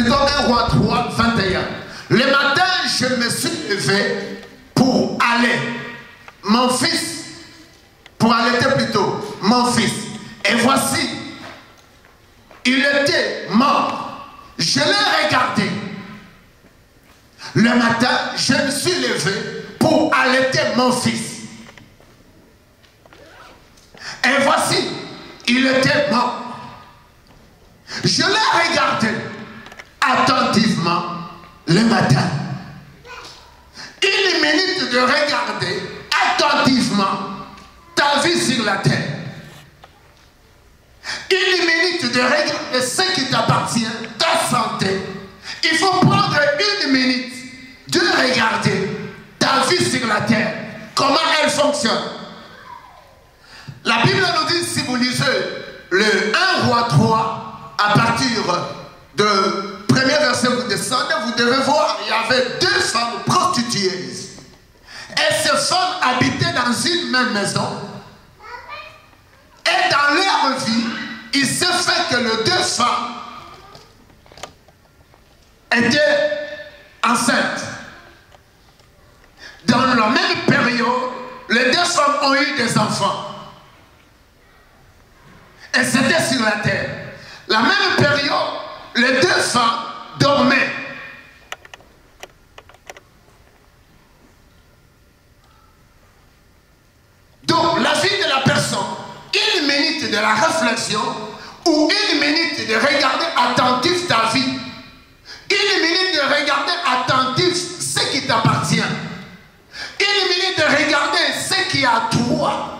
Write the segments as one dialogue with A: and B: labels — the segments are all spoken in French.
A: plutôt 1 Roi 3, 21. Le matin, je me suis levé pour aller, mon fils, pour allaiter plutôt, mon fils. Et voici, il était mort. Je l'ai regardé. Le matin, je me suis levé pour allaiter mon fils. Et voici, il était mort. Je l'ai regardé attentivement le matin. Une minute de regarder attentivement ta vie sur la terre. Une minute de regarder ce qui t'appartient, ta santé. Il faut prendre une minute de regarder ta vie sur la terre. Comment elle fonctionne. La Bible nous dit, si vous lisez le 1 Roi 3, à partir de premier verset, vous descendez, vous devez voir, il y avait 2 femmes prostituées. Et ces femmes habitaient dans une même maison. Et dans leur vie, il s'est fait que les 2 femmes étaient enceintes. Dans la même période, les 2 femmes ont eu des enfants. Et c'était sur la terre. La même période, les 2 femmes dormaient. Donc, la vie de la personne, une minute de la réflexion ou une minute de regarder attentif ta vie, une minute de regarder attentif ce qui t'appartient, une minute de regarder ce qui est à toi.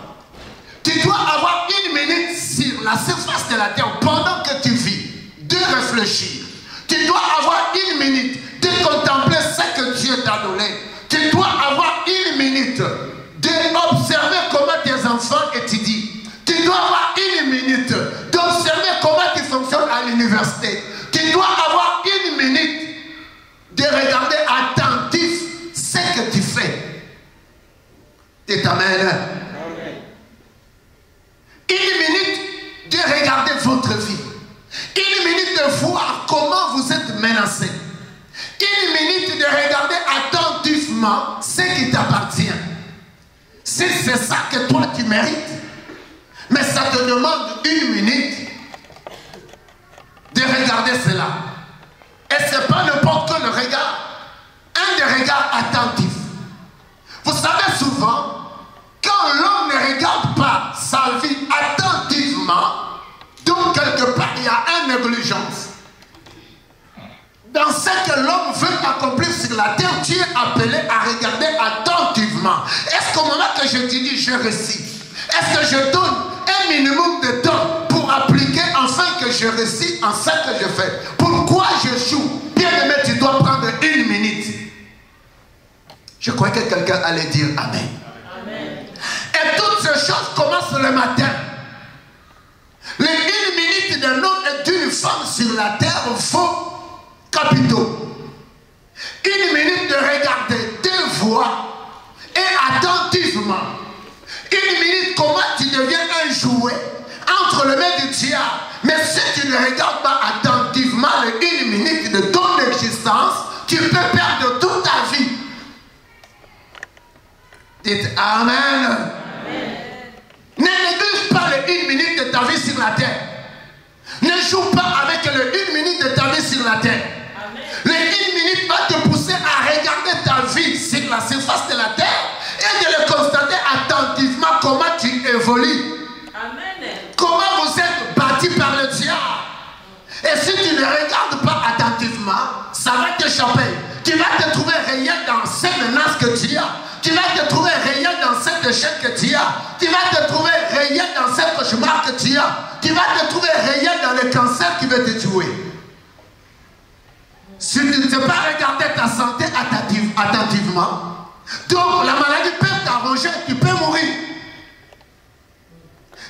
A: Tu dois avoir une minute sur la surface de la terre pendant que tu vis, de réfléchir. Tu dois avoir une minute de contempler ce que Dieu t'a donné. Tu dois avoir une minute d'observer comment tes enfants étudient. Tu dois avoir une minute d'observer comment tu fonctionnes à l'université. Tu dois avoir une minute de regarder attentif ce que tu fais. Tu t'amènes. Une minute de regarder votre vie. Une minute de voir comment vous êtes menacé. Une minute de regarder attentivement ce qui t'appartient. Si c'est ça que toi tu mérites, mais ça te demande une minute de regarder cela. Et ce n'est pas n'importe quel regard, un des regards attentifs. Vous savez souvent, quand l'homme ne regarde pas sa vie attentivement, donc quelque part il y a une négligence. Dans ce que l'homme veut accomplir sur la terre, tu es appelé à regarder attentivement. Est-ce qu'au moment que je te dis je réussis, est-ce que je donne un minimum de temps pour appliquer afin que je réussis en ce que je fais? Pourquoi j'échoue? Bien aimé, tu dois prendre une minute. Je crois que quelqu'un allait dire Amen. Et toutes ces choses commencent le matin. Les 1 minute d'un homme et d'une femme sur la terre font capitaux. 1 minute de regarder, de voir et attentivement. 1 minute comment tu deviens un jouet entre les mains du diable. Mais si tu ne regardes pas attentivement les 1 minute de ton existence, tu peux perdre toute ta vie. Dites Amen. Ne néglige pas les 1 minute de ta vie sur la terre. Ne joue pas avec les 1 minute de ta vie sur la terre. Les 1 minute va te pousser à regarder ta vie sur la surface de la terre et de le constater attentivement comment tu évolues. Comment vous êtes bâti par le diable. Et si tu ne regardes pas attentivement, ça va t'échapper. Tu vas te trouver rien dans ces menaces que tu as. Tu vas te trouver rien dans cet échec que tu as. Tu vas te trouver rien dans ce cauchemar que tu as. Tu vas te trouver rien dans le cancer qui veut te tuer. Si tu ne sais pas regarder ta santé attentivement, donc la maladie peut t'arranger, tu peux mourir.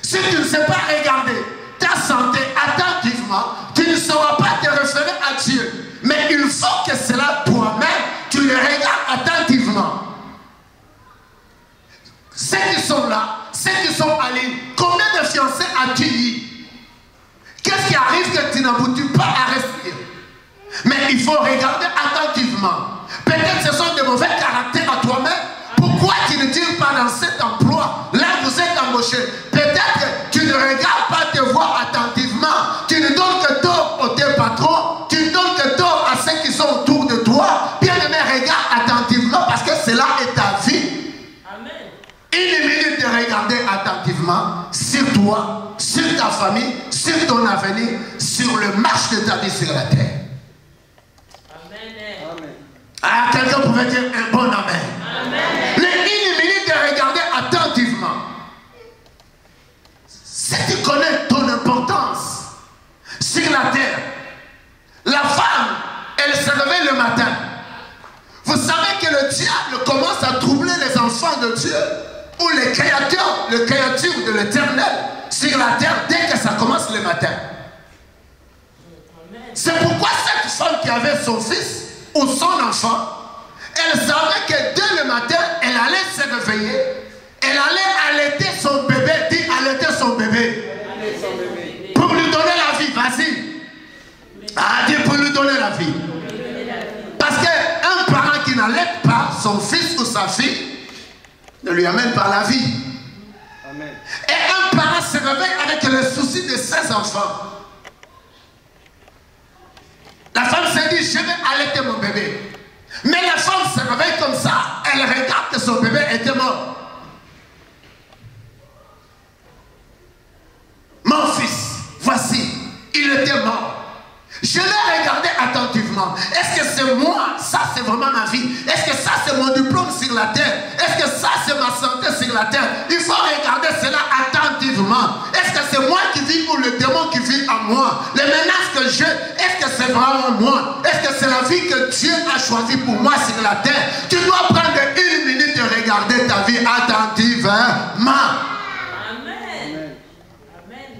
A: Si tu ne sais pas regarder ta santé attentivement, tu ne sauras pas te référer à Dieu. Mais il faut que cela toi-même, tu le regardes attentivement. Ceux qui sont là, ceux qui sont en ligne, combien de fiancés as-tu eu? Qu'est-ce qui arrive que tu n'aboutis pas à respirer? Mais faut regarder attentivement. Peut-être ce sont de mauvais caractères à toi-même. Pourquoi tu ne tires pas dans cet emploi? Là, vous êtes embauché. Peut-être tu ne regardes pas tes voix attentivement. Tu ne donnes que tort à tes patrons. Tu ne donnes que tort à ceux qui sont autour de toi. Bien-aimé, regarde attentivement parce que cela est ta vie. Amen. Une minute de regarder attentivement sur toi, sur ta famille, sur ton avenir, sur le marche de ta vie sur la terre. Amen. Ah, quelqu'un pouvait dire un bon amen. Amen. Une minute de regarder attentivement. Si tu connais ton importance sur la terre, la femme, elle se réveille le matin. Vous savez que le diable commence à troubler les enfants de Dieu ou les créatures de l'Éternel sur la terre dès que ça commence le matin. C'est pourquoi cette femme qui avait son fils ou son enfant, elle savait que dès le matin, elle allait se réveiller, elle allait allaiter son bébé, dit allaiter son bébé. Pour lui donner la vie, vas-y. Ah, dit pour lui donner la vie. Parce qu'un parent qui n'allaite pas son fils ou sa fille ne lui amène pas la vie. Amen. Et un parent se réveille avec le souci de ses enfants. La femme s'est dit, je vais allaiter mon bébé. Mais la femme se réveille comme ça, elle regarde que son bébé était mort. Mon fils, voici, il était mort. Je l'ai regardé attentivement. Est-ce que c'est moi? Ça, c'est vraiment ma vie. Est-ce que ça, c'est mon diplôme sur la terre? Est-ce que ça, c'est ma santé sur la terre? Il faut regarder cela attentivement. Est-ce que c'est moi qui vis ou le démon qui vit en moi? Les menaces que j'ai, est-ce que c'est vraiment moi? Est-ce que c'est la vie que Dieu a choisie pour moi sur la terre? Tu dois prendre une minute de regarder ta vie attentivement. Amen. Amen.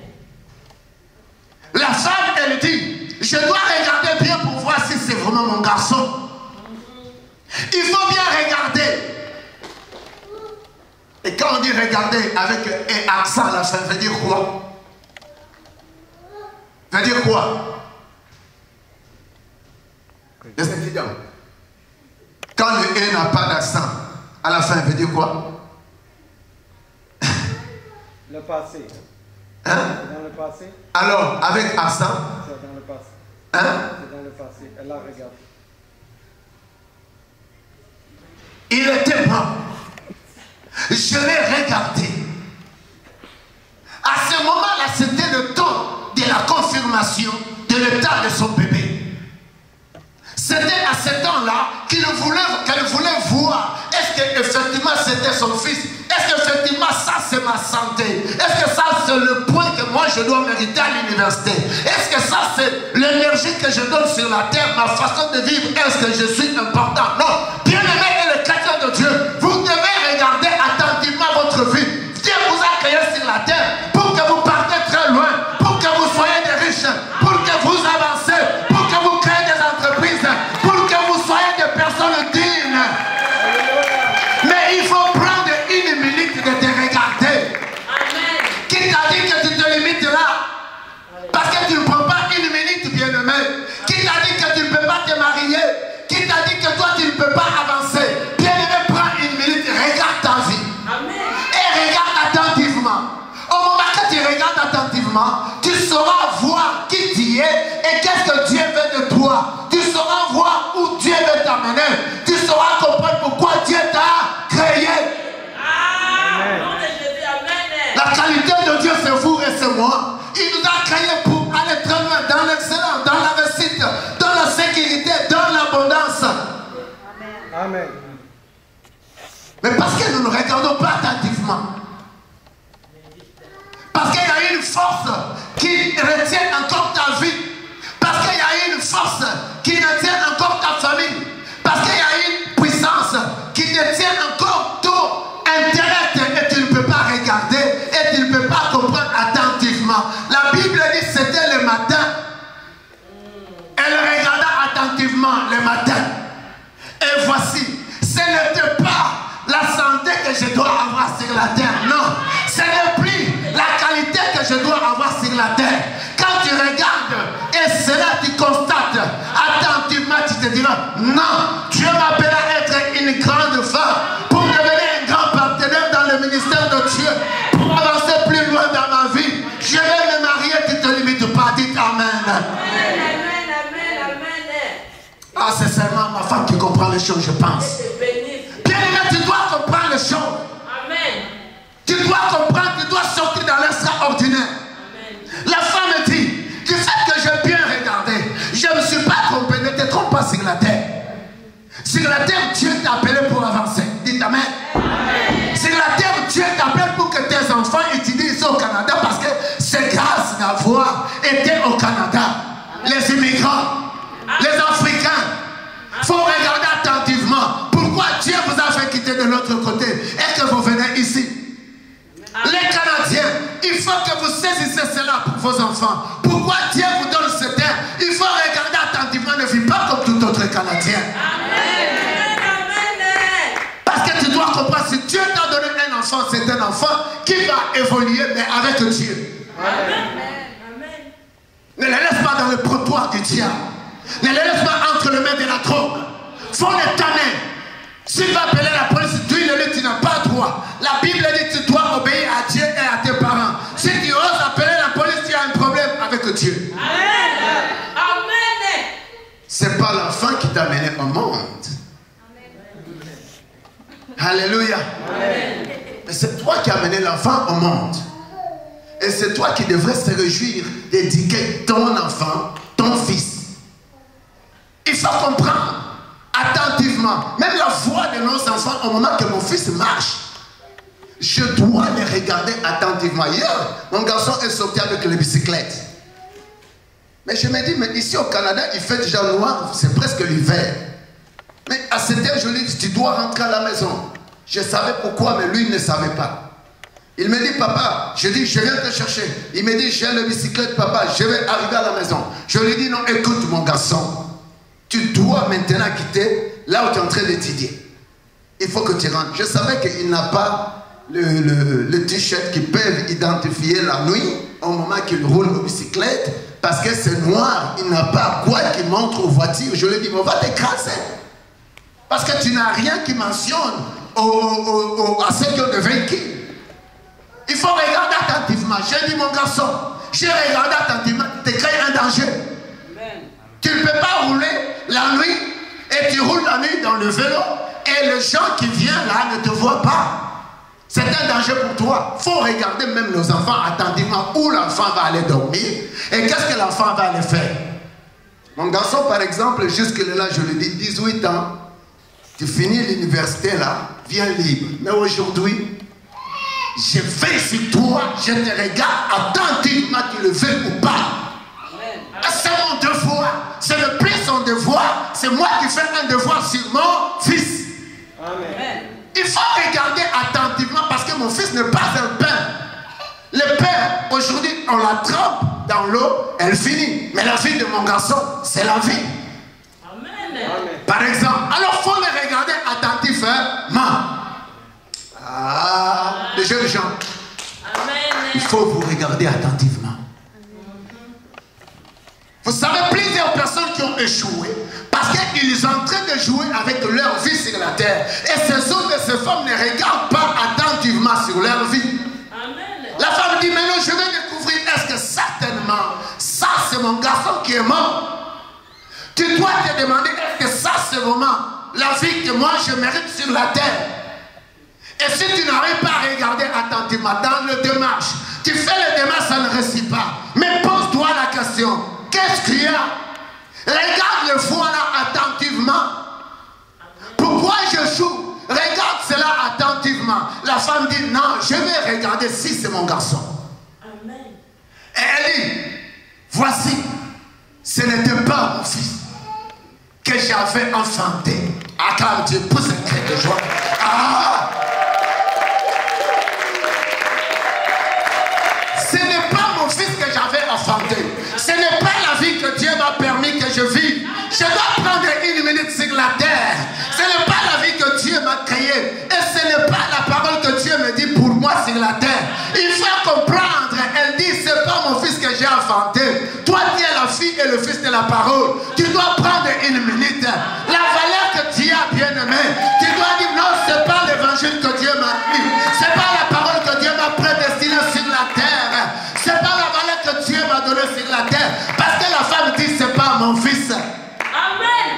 A: La femme, elle dit, je dois regarder bien pour voir si c'est vraiment mon garçon. Il faut bien regarder. Et quand on dit regarder avec un accent à la fin, ça veut dire quoi? Ça veut dire quoi? C'est évident. Quand le « et » n'a pas d'accent, à la fin, ça veut dire quoi?
B: Le passé.
A: Hein?
B: C'est dans le passé.
A: Alors, avec accent?
B: C'est dans le passé.
A: Hein?
B: C'est dans le passé. Elle la regarde.
A: Il était mort. Je l'ai regardé. À ce moment-là, c'était le temps de la confirmation de l'état de son bébé. C'était à ce temps-là qu'elle voulait voir est-ce qu'effectivement c'était son fils. Est-ce qu'effectivement ça c'est ma santé? Est-ce que ça c'est le point que moi je dois mériter à l'université? Est-ce que ça c'est l'énergie que je donne sur la terre, ma façon de vivre? Est-ce que je suis important? Non. Bien-aimé et le chrétien de Dieu, vous devez regarder attentivement votre vie. Dieu vous a créé sur la terre pour que vous partez très loin, pour que vous soyez des riches, pour que vous avancez, pour que vous créez des entreprises, pour que vous soyez des personnes dignes. Mais il faut prendre une minute de te regarder. Amen. Qui t'a dit que tu te limites là? Parce que tu ne prends pas une minute, bien-aimé. Qui t'a dit que tu ne peux pas te marier? Qui t'a dit que toi tu ne peux pas avancer? Bien-aimé, prends une minute, regarde ta vie. Amen. Et regarde attentivement. Au moment que tu regardes attentivement, tu sauras voir qui tu es et qu'est-ce que Dieu veut de toi. Tu sauras voir où Dieu veut t'amener. Tu sauras comprendre pourquoi Dieu t'a créé. La qualité de Dieu, c'est vous et c'est moi. Il nous a créés pour aller très loin, dans l'excellence, dans la réussite, dans la sécurité, dans l'abondance.
B: Amen.
A: Mais parce que nous ne regardons pas attentivement. Parce qu'il y a une force qui retient encore ta vie. Parce qu'il y a une force qui retient encore ta famille. Parce qu'il y a une puissance qui détient encore ton intérêt et tu ne peux pas regarder et tu ne peux pas comprendre attentivement. La Bible dit que c'était le matin. Elle regarda attentivement le matin. Et voici, ce n'était pas la santé que je dois avoir sur la terre. Non, ce n'est plus la qualité que je dois avoir sur la terre. Quand tu regardes et cela tu constates attentivement, te dira, non, Dieu m'appelle à être une grande femme pour devenir un grand partenaire dans le ministère de Dieu, pour avancer plus loin dans ma vie. Je vais me marier, tu ne te limites pas, dites Amen. Ah, c'est seulement ma femme qui comprend les choses, je pense. Bien-aimé, tu dois comprendre les choses. Tu dois comprendre, tu dois sortir dans l'extraordinaire. La femme dit, du fait que j'ai bien regardé, je ne me suis pas trompé, ne te trompe pas sur la terre. Sur la terre, Dieu t'a appelé pour avancer. Dites Amen. Sur la terre, Dieu t'appelle pour que tes enfants étudient ici au Canada, parce que c'est grâce d'avoir été au Canada. Les immigrants, les Africains, il faut regarder attentivement pourquoi Dieu vous a fait quitter de l'autre côté et que vous venez ici. Les Canadiens, il faut que vous saisissez cela pour vos enfants. Pourquoi Dieu vous donne ce terre? Il faut regarder attentivement, ne vis pas comme tout autre Canadien. Parce que tu dois comprendre, si Dieu t'a donné un enfant, c'est un enfant qui va évoluer, mais avec Dieu. Ne le laisse pas dans le trottoir du diable. Ne le laisse pas entre les mains de la drogue. Faut le tanner. S'il va appeler la police, tu n'as pas droit. La Bible dit que tu dois obéir à Dieu et à tes parents. Si tu oses appeler la police, tu as un problème avec Dieu. C'est pas l'enfant qui t'a amené au monde. Alléluia. Mais c'est toi qui as amené l'enfant au monde. Et c'est toi qui devrais se réjouir d'éduquer ton enfant, ton fils. Il faut comprendre attentivement, même la voix de nos enfants au moment que mon fils marche. Je dois les regarder attentivement. Hier, mon garçon est sorti avec les bicyclettes. Mais je me dis, mais ici au Canada, il fait déjà noir, c'est presque l'hiver. Mais à cette heure, je lui dis, tu dois rentrer à la maison. Je savais pourquoi, mais lui, il ne savait pas. Il me dit, papa, je dis, je viens te chercher. Il me dit, j'ai la bicyclette, papa, je vais arriver à la maison. Je lui dis, non, écoute mon garçon, tu dois maintenant quitter là où tu es en train d'étudier. Il faut que tu rentres. Je savais qu'il n'a pas le t-shirt qui peut identifier la nuit au moment qu'il roule aux bicyclettes, parce que c'est noir, il n'a pas quoi qui montre aux voitures. Je lui dis, mais on va t'écraser. Parce que tu n'as rien qui mentionne à ceux qui ont des véhicules. Il faut regarder attentivement. J'ai dit, mon garçon, j'ai regardé attentivement, tu te crées un danger. Amen. Tu ne peux pas rouler la nuit et tu roules la nuit dans le vélo et les gens qui viennent là ne te voient pas. C'est un danger pour toi. Il faut regarder même nos enfants attentivement où l'enfant va aller dormir et qu'est-ce que l'enfant va aller faire. Mon garçon, par exemple, jusque-là, je lui dis 18 ans, tu finis l'université là, viens libre. Mais aujourd'hui, je veille sur toi, je te regarde attentivement, tu le veux ou pas. C'est mon devoir, c'est le plus son devoir, c'est moi qui fais un devoir sur mon fils. Amen. Il faut regarder attentivement parce que mon fils n'est pas un pain. Le pain, aujourd'hui, on la trempe dans l'eau, elle finit. Mais la vie de mon garçon, c'est la vie. Amen. Par exemple, alors il faut les regarder attentivement. Ah, les jeunes gens. Amen. Il faut vous regarder attentivement. Vous savez, plusieurs personnes qui ont échoué parce qu'ils sont en train de jouer avec leur vie sur la terre. Et ces hommes et ces femmes ne regardent pas attentivement sur leur vie. Amen. La femme dit, maintenant je vais découvrir, est-ce que certainement, ça c'est mon garçon qui est mort. Tu dois te demander, est-ce que ça c'est vraiment la vie que moi je mérite sur la terre. Et si tu n'arrives pas à regarder attentivement dans le démarche, tu fais le démarche, ça ne réussit pas. Mais pose-toi la question, qu'est-ce qu'il y a? Regarde le foie là attentivement. Pourquoi je joue? Regarde cela attentivement. La femme dit, non, je vais regarder si c'est mon garçon. Amen. Et elle dit, voici, ce n'était pas mon fils que j'avais enfanté. Acclame Dieu, pousse un cri de joie. Ah! Ce n'est pas mon fils que j'avais enfanté. Ce n'est pas la vie que Dieu m'a permis que je vive. Je dois prendre une minute sur la terre. Ce n'est pas la vie que Dieu m'a créée. Et ce n'est pas la parole que Dieu me dit pour moi sur la terre. Il faut comprendre. Elle dit, c'est pas mon fils que j'ai enfanté. Toi, tu es la fille est le fils de la parole, tu dois prendre une minute. La valeur que tu as, bien-aimé, tu dois dire non, ce n'est pas l'évangile que Dieu m'a mis. Ce n'est pas la parole que Dieu m'a prédestinée sur la terre. Ce n'est pas la valeur que Dieu m'a donnée sur la terre. Parce que la femme dit, ce n'est pas mon fils.
C: Amen.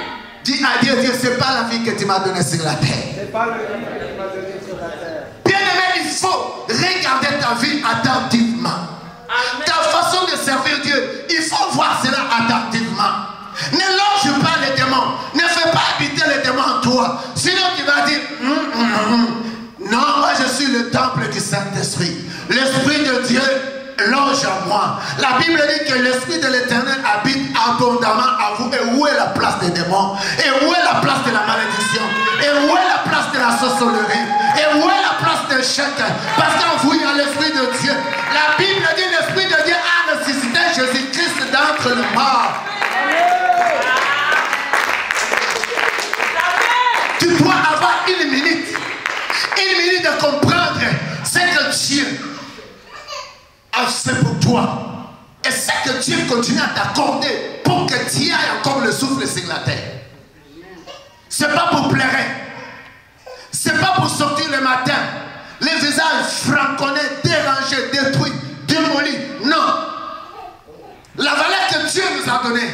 A: Dis à Dieu, Dieu, ce n'est pas la vie que tu m'as donnée sur la terre.
B: C'est pas le vie que tu m'as donné sur la terre.
A: Bien-aimé, il faut regarder ta vie attentivement.
C: Amen.
A: Ta façon de servir Dieu, il faut voir cela attentivement. Ne longe pas les démons. Ne fais pas habiter les démons en toi. Sinon tu vas dire, non, moi je suis le temple du Saint-Esprit. L'Esprit de Dieu loge en moi. La Bible dit que l'Esprit de l'Éternel habite abondamment à vous. Et où est la place des démons? Et où est la place de la malédiction? Et où est la place de la sorcellerie? Et où est la place de l'échec? Parce qu'en vous, il y a l'Esprit de Dieu. La Bible dit que l'Esprit de Dieu a ressuscité Jésus-Christ d'entre les morts. Tu dois avoir une minute de comprendre ce que Dieu a fait pour toi et ce que Dieu continue à t'accorder pour que tu aies encore le souffle sur la terre. C'est pas pour pleurer, c'est pas pour sortir le matin les visages franconnés, dérangés, détruits, démolis. Non, la valeur que Dieu nous a donnée,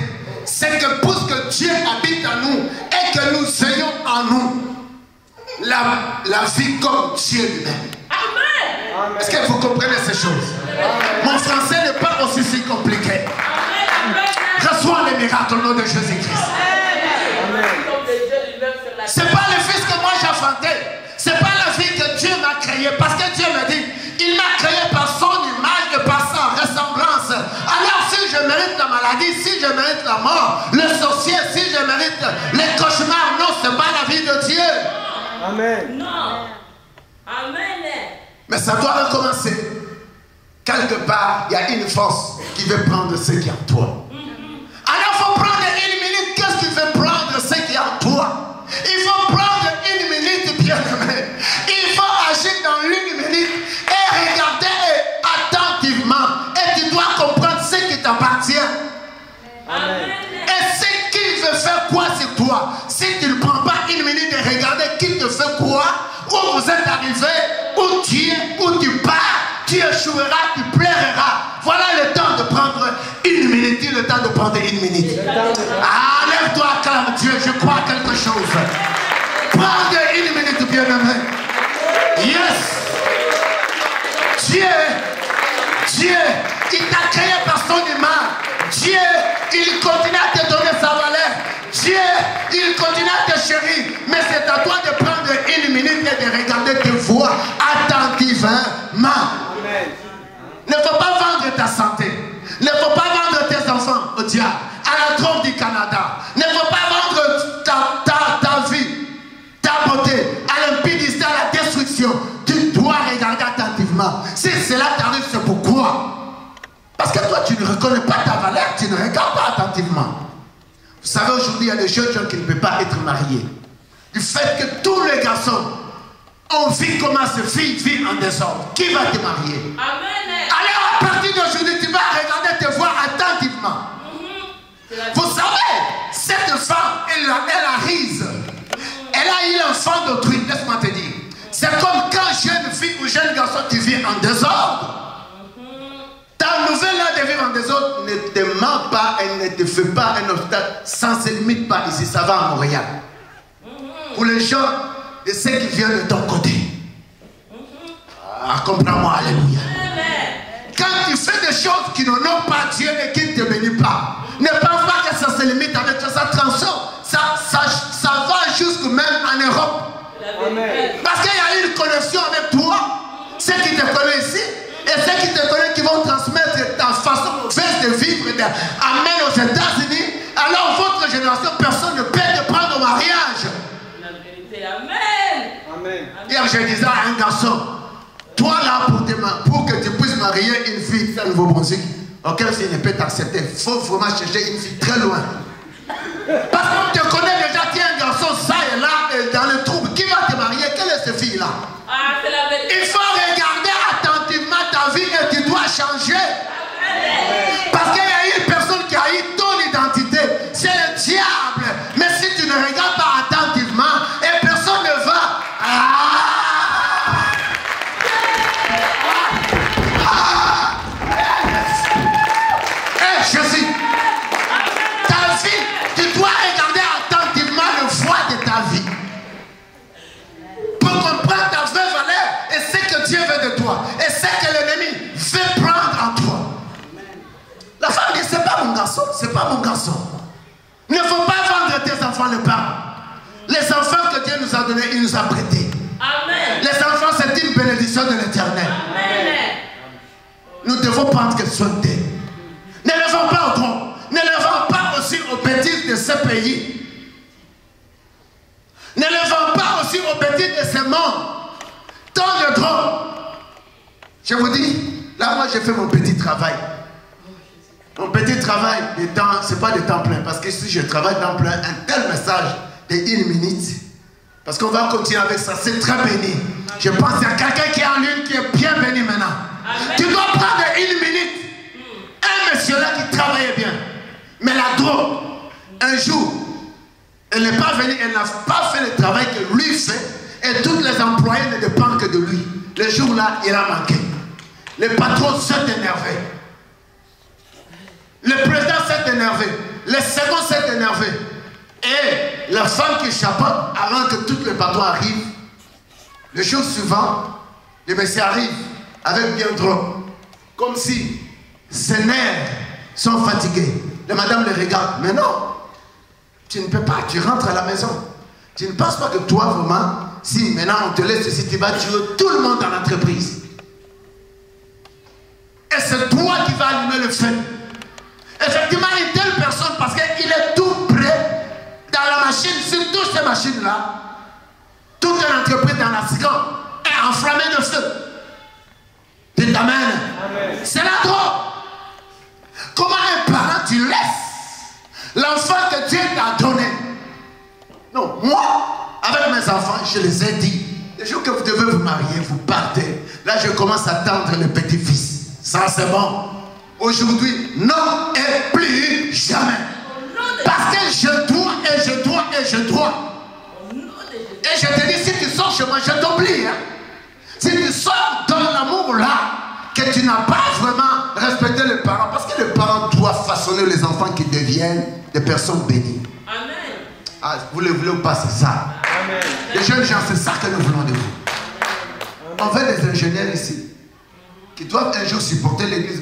A: c'est que pour que Dieu habite en nous et que nous ayons en nous la vie comme Dieu lui-même.
C: Amen.
A: Est-ce que vous comprenez ces choses? Mon français n'est pas aussi si compliqué. Reçois les miracles au nom de Jésus-Christ. C'est pas le fils que moi j'ai enfanté. C'est pas la vie que Dieu m'a créée. Parce que Dieu m'a dit, il m'a créé par son image et par sa ressemblance. Alors si je mérite la maladie, si je mérite la mort, le sorcier, si je mérite les cauchemars, non, c'est pas la vie de Dieu.
B: Amen.
C: Non. Amen.
A: Mais ça doit recommencer. Quelque part, il y a une force qui veut prendre ce qui est en toi. Alors il faut prendre une minute. Qu'est-ce qui veut prendre ce qui est en toi? Il faut prendre une minute, bien-aimé. Il faut agir dans une minute et regarder attentivement. Et tu dois comprendre ce qui t'appartient.
C: Amen.
A: Et ce qu'il veut faire quoi sur toi? Si tu ne prends pas une minute de regarder qui te fait quoi, où vous êtes arrivé, où tu es, où tu pars, tu échoueras, tu pleureras. Voilà le temps de prendre une minute. Dis le temps de prendre une minute. Ah, lève-toi, acclame Dieu, je crois à quelque chose. Prends une minute, bien-aimé. Yes. Dieu, il t'a créé par son image. Dieu, il continue à te donner sa valeur. Dieu, il continue à te chérir. Mais c'est à toi de prendre une minute et de regarder tes voix attentivement.
B: Amen.
A: Ne faut pas vendre ta santé. Ne faut pas vendre tes enfants au diable, à la trompe du Canada. Ne faut pas vendre ta vie, ta beauté, à l'impudicité, à la destruction. Tu dois regarder attentivement. Si cela t'arrive, c'est pourquoi? Parce que toi, tu ne reconnais pas ta valeur, tu ne regardes pas attentivement. Vous savez, aujourd'hui, il y a des jeunes gens qui ne peuvent pas être mariés. Du fait que tous les garçons ont vu comment ces filles vivent en désordre. Qui va te marier?
C: Amen.
A: Alors, à partir d'aujourd'hui, tu vas regarder tes voix attentivement. Vous savez, cette femme, elle a rise. Elle a eu l'enfant d'autrui, laisse-moi te dire. C'est comme quand jeune fille ou jeune garçon, tu vis en désordre. Ta nouvelle là de vivre en désordre ne te ment pas, elle ne te fait pas un obstacle, ça ne se limite pas ici, ça va à Montréal. Pour les gens de ceux qui viennent de ton côté. Ah, comprends-moi, alléluia. Quand tu fais des choses qui n'honorent pas Dieu et qui ne te bénissent pas, ne pense pas que ça se limite avec toi, ça transforme, ça va jusque même en Europe.
B: Amen.
A: Parce qu'il y a une connexion avec toi, ceux qui te connaissent ici, et ceux qui te connaissent qui vont transmettre ta façon mauvaise de vivre, amener aux États-Unis. Alors votre génération, personne ne peut te prendre au mariage.
C: La vérité, amen.
B: Amen.
A: Hier, je disais à un garçon, toi là, pour que tu puisses marier une fille à Nouveau-Brunswick, aucun fille ne peut t'accepter. Il faut vraiment chercher une fille très loin. Parce qu'on te connaît déjà, tu es un garçon, ça et là, et dans le trouble. Qui va te marier? Quelle est cette fille-là?
C: Ah, c'est la vérité.
A: Il faut regarder attentivement ta vie et tu dois changer. Parce qu'il y a une personne qui a eu ton identité, c'est le diable. Mais si tu ne regardes pas attentivement, et personne ne va... Jésus, ta vie, tu dois regarder attentivement le voie de ta vie pour comprendre ta vraie valeur et ce que Dieu veut de toi et ce que l'ennemi veut prendre en toi. La femme dit, c'est pas mon garçon, c'est pas mon garçon. Il ne faut pas vendre tes enfants le pain. Les enfants que Dieu nous a donnés, il nous a prêtés.
C: Amen.
A: Les enfants, c'est une bénédiction de l'Éternel. Nous devons prendre que soin d'eux. Ne les vends pas au tronc. Ne les vends pas aussi aux bêtises de ce pays. Ne les vends pas aussi aux bêtises de ce monde. Tant de drogue. Je vous dis, là moi j'ai fait mon petit travail. Mon petit travail, ce n'est pas de temps plein. Parce que si je travaille temps plein, un tel message de 1 minute. Parce qu'on va continuer avec ça, c'est très béni. Je pense qu'il y a quelqu'un qui est en ligne qui est bien béni maintenant. Amen. Tu dois prendre 1 minute. Un monsieur là qui travaillait bien. Mais la drogue, un jour, elle n'est pas venue, elle n'a pas fait le travail que lui fait. Et tous les employés ne dépendent que de lui. Le jour là, il a manqué. Le patron s'est énervé. Le président s'est énervé. Le second s'est énervé. Et la femme qui chapeaute, avant que tous les patrons arrivent, le jour suivant, le monsieur arrive avec bien drogue. Comme si ses nerfs sont fatigués. La madame le regarde. Mais non, tu ne peux pas, tu rentres à la maison. Tu ne penses pas que toi, vraiment, si maintenant on te laisse ici, tu vas tuer tout le monde dans l'entreprise. Et c'est toi qui vas allumer le feu. Effectivement, une telle personne, parce qu'il est tout prêt dans la machine, surtout ces machines-là, toute l'entreprise dans la seconde est enflammée de feu. Dites Amen. C'est la drogue. Comment un parent, tu laisses l'enfant que Dieu t'a donné? Non, moi, avec mes enfants, je les ai dit, le jour que vous devez vous marier, vous partez. Là, je commence à tendre le petit-fils. Ça, c'est bon. Aujourd'hui, non et plus jamais. Parce que je dois et je dois et je dois. Et je te dis, si tu sors chez moi, je t'oublie. Hein? Si tu sors dans l'amour là, que tu n'as pas vraiment respecté les parents, parce que les parents doivent façonner les enfants qui deviennent des personnes bénies. Amen. Ah, vous le voulez ou pas, c'est ça. Amen. Les jeunes gens, c'est ça que nous voulons de vous. On veut des ingénieurs ici qui doivent un jour supporter l'église.